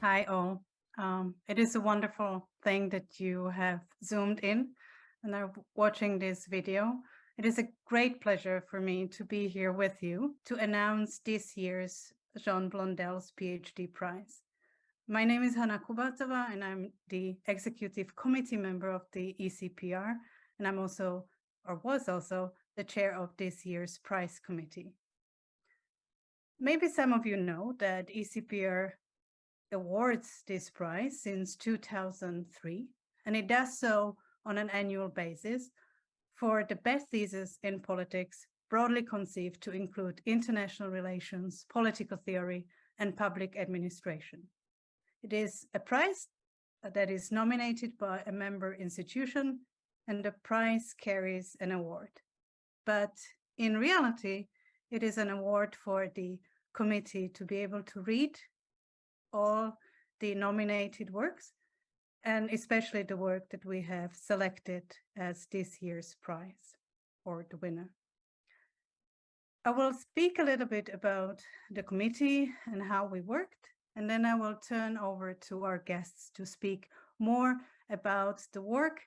Hi all. It is a wonderful thing that you have zoomed in and are watching this video. It is a great pleasure for me to be here with you to announce this year's Jean Blondel's PhD Prize. My name is Hana Kubátová and I'm the executive committee member of the ECPR, and I'm also, or was also, the chair of this year's prize committee. Maybe some of you know that ECPR awards this prize since 2003, and it does so on an annual basis for the best thesis in politics, broadly conceived to include international relations, political theory, and public administration. It is a prize that is nominated by a member institution, and the prize carries an award. But in reality, it is an award for the committee to be able to read all the nominated works, and especially the work that we have selected as this year's prize or the winner. I will speak a little bit about the committee and how we worked, and then I will turn over to our guests to speak more about the work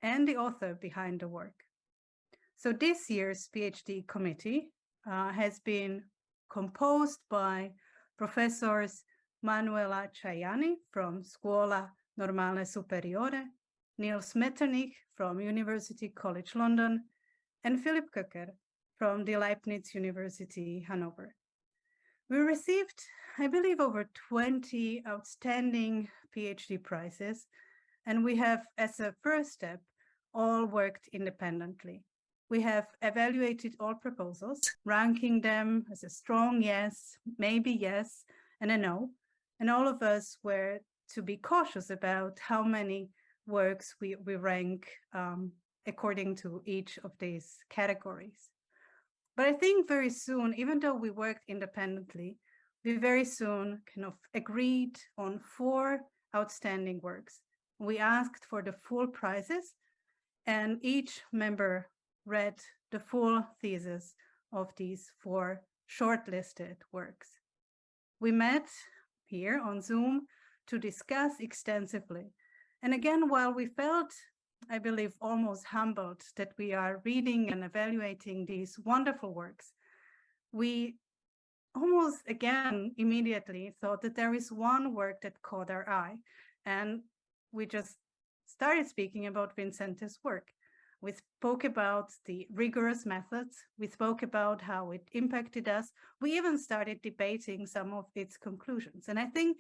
and the author behind the work. So this year's PhD committee has been composed by professors Manuela Ciaiani from Scuola Normale Superiore, Niels Metternich from University College London, and Philipp Köcker from the Leibniz University Hanover. We received, I believe, over 20 outstanding PhD prizes, and we have, as a first step, all worked independently. We have evaluated all proposals, ranking them as a strong yes, maybe yes, and a no. And all of us were to be cautious about how many works we rank according to each of these categories. But I think very soon, even though we worked independently, we very soon kind of agreed on 4 outstanding works. We asked for the full prizes, and each member read the full thesis of these 4 shortlisted works. We met here on Zoom to discuss extensively. And again, while we felt, I believe, almost humbled that we are reading and evaluating these wonderful works, we almost again immediately thought that there is one work that caught our eye. And we just started speaking about Vicente's work. We spoke about the rigorous methods. We spoke about how it impacted us. We even started debating some of its conclusions. And I think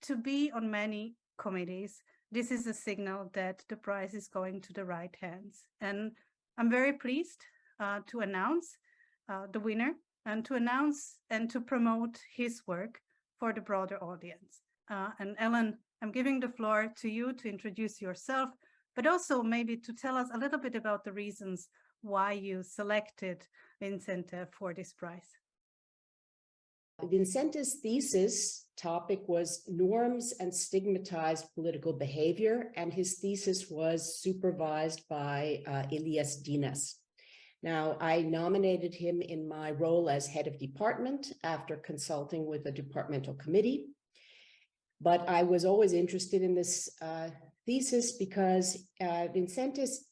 to be on many committees, this is a signal that the prize is going to the right hands. And I'm very pleased to announce the winner and to announce and to promote his work for the broader audience. And Ellen, I'm giving the floor to you to introduce yourself, but also maybe to tell us a little bit about the reasons why you selected Vicente for this prize. Vicente's thesis topic was norms and stigmatized political behavior, and his thesis was supervised by Elias Dinas. Now, I nominated him in my role as head of department after consulting with the departmental committee. But I was always interested in this thesis because Vicente's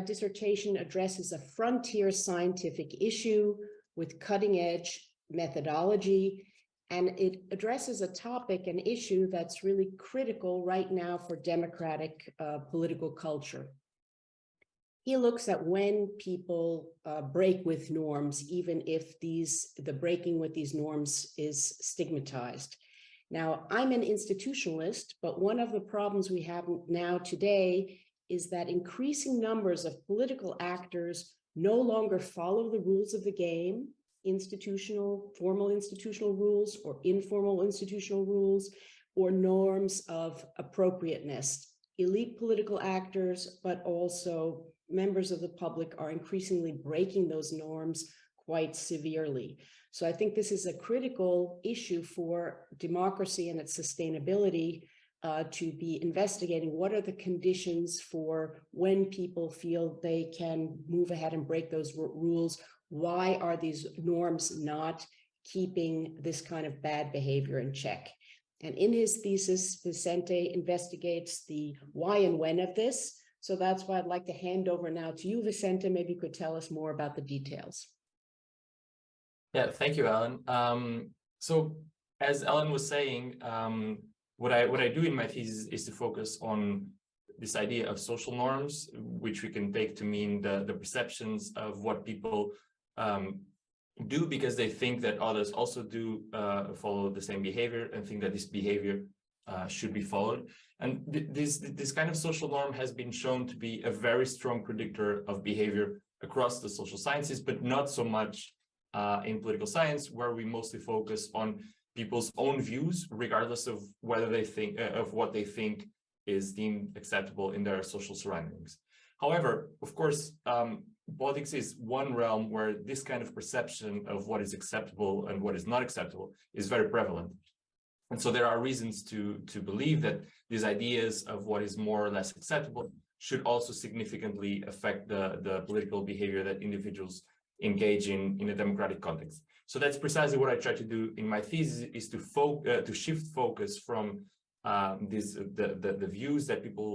dissertation addresses a frontier scientific issue with cutting-edge methodology, and it addresses a topic, an issue that's really critical right now for democratic political culture. He looks at when people break with norms, even if the breaking with these norms is stigmatized. Now, I'm an institutionalist, but one of the problems we have now today is that increasing numbers of political actors no longer follow the rules of the game, formal institutional rules or informal institutional rules, or norms of appropriateness. Elite political actors, but also members of the public are increasingly breaking those norms quite severely. So I think this is a critical issue for democracy and its sustainability to be investigating what are the conditions for when people feel they can move ahead and break those rules. Why are these norms not keeping this kind of bad behavior in check? And in his thesis, Vicente investigates the why and when of this. So that's why I'd like to hand over now to you, Vicente. Maybe you could tell us more about the details. Yeah, thank you, Ellen. So as Ellen was saying, what I do in my thesis is to focus on this idea of social norms, which we can take to mean the perceptions of what people do because they think that others also do follow the same behavior and think that this behavior should be followed. And this kind of social norm has been shown to be a very strong predictor of behavior across the social sciences, but not so much in political science, where we mostly focus on people's own views, regardless of whether they think of what they think is deemed acceptable in their social surroundings. However, of course, politics is one realm where this kind of perception of what is acceptable and what is not acceptable is very prevalent. And so there are reasons to believe that these ideas of what is more or less acceptable should also significantly affect the political behavior that individuals engage in a democratic context. So that's precisely what I try to do in my thesis, is to shift focus from the views that people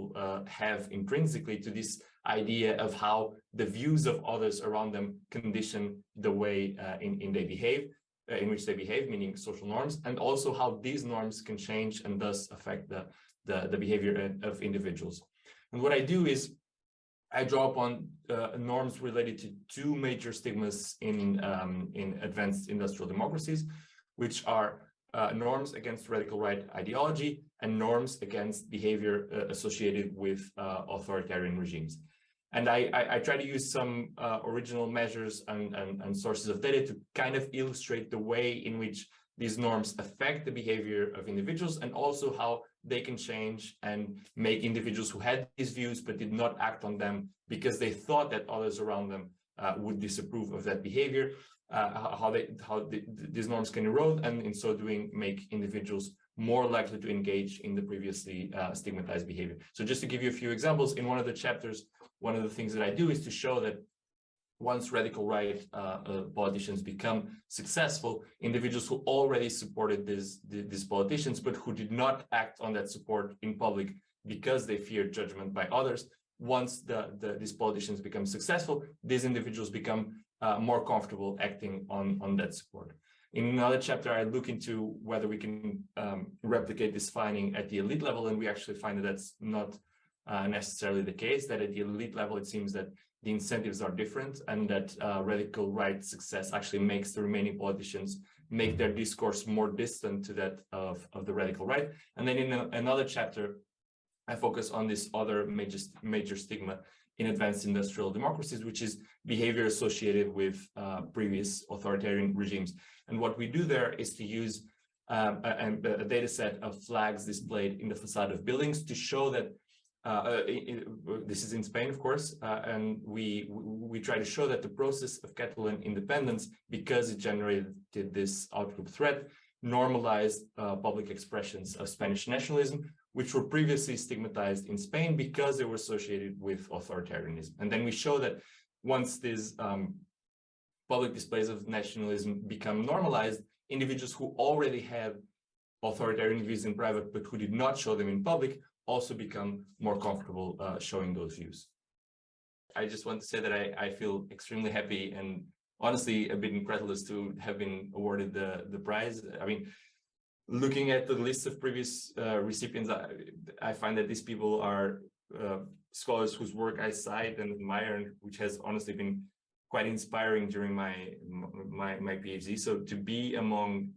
have intrinsically to this idea of how the views of others around them condition the way in which they behave, meaning social norms, and also how these norms can change and thus affect the behavior of individuals. And what I do is I draw upon norms related to two major stigmas in advanced industrial democracies, which are norms against radical right ideology and norms against behavior associated with authoritarian regimes. And I try to use some original measures and sources of data to kind of illustrate the way in which these norms affect the behavior of individuals, and also how they can change and make individuals who had these views but did not act on them because they thought that others around them would disapprove of that behavior, how these norms can erode, and in so doing make individuals more likely to engage in the previously stigmatized behavior. So just to give you a few examples, in one of the chapters, one of the things that I do is to show that once radical right politicians become successful, individuals who already supported these politicians, but who did not act on that support in public because they feared judgment by others, once these politicians become successful, these individuals become more comfortable acting on that support. In another chapter, I look into whether we can replicate this finding at the elite level, and we actually find that that's not necessarily the case, that at the elite level, it seems that the incentives are different, and that radical right success actually makes the remaining politicians make their discourse more distant to that of the radical right. And then in another chapter, I focus on this other major stigma in advanced industrial democracies, which is behavior associated with previous authoritarian regimes. And what we do there is to use a data set of flags displayed in the facade of buildings to show that this is in Spain, of course, and we try to show that the process of Catalan independence, because it generated this outgroup threat, normalized public expressions of Spanish nationalism, which were previously stigmatized in Spain because they were associated with authoritarianism. And then we show that once these public displays of nationalism become normalized, individuals who already had authoritarian views in private but who did not show them in public also become more comfortable showing those views. I just want to say that I feel extremely happy and honestly a bit incredulous to have been awarded the prize. I mean, looking at the list of previous recipients, I find that these people are scholars whose work I cite and admire, and which has honestly been quite inspiring during my PhD. So to be among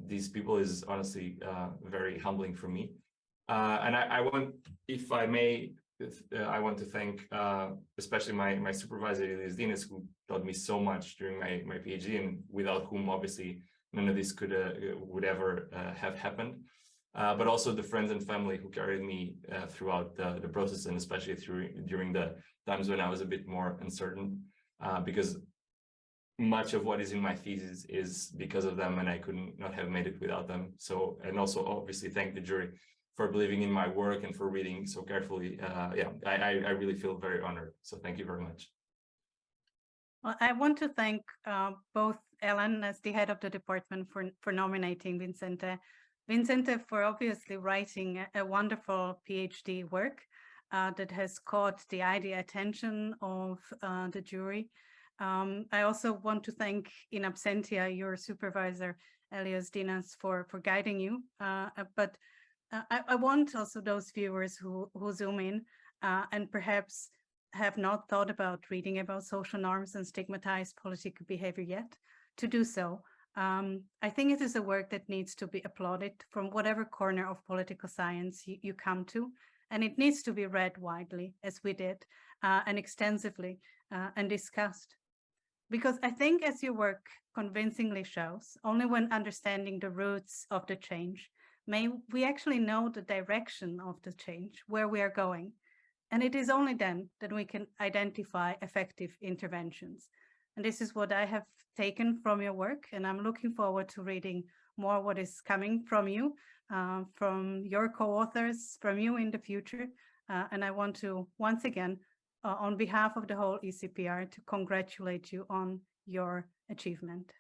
these people is honestly very humbling for me. And I want, if I may, I want to thank especially my supervisor, Elias Dinas, who taught me so much during my PhD, and without whom obviously none of this would ever have happened. But also the friends and family who carried me throughout the process, and especially during the times when I was a bit more uncertain, because much of what is in my thesis is because of them, and I could not have made it without them. So, and also obviously thank the jury for believing in my work and for reading so carefully. Yeah, I really feel very honored. So thank you very much. Well, I want to thank both Ellen as the head of the department for nominating Vicente, Vicente, for obviously writing a wonderful PhD work that has caught the eye, the attention of the jury. I also want to thank in absentia your supervisor, Elias Dinas, for guiding you. But I want also those viewers who Zoom in and perhaps have not thought about reading about social norms and stigmatized political behavior yet, to do so. I think it is a work that needs to be applauded from whatever corner of political science you come to, and it needs to be read widely, as we did, and extensively, and discussed. Because I think, as your work convincingly shows, only when understanding the roots of the change may we actually know the direction of the change, where we are going. And it is only then that we can identify effective interventions. And this is what I have taken from your work, and I'm looking forward to reading more what is coming from you, from your co-authors, from you in the future. And I want to, once again, on behalf of the whole ECPR, to congratulate you on your achievement.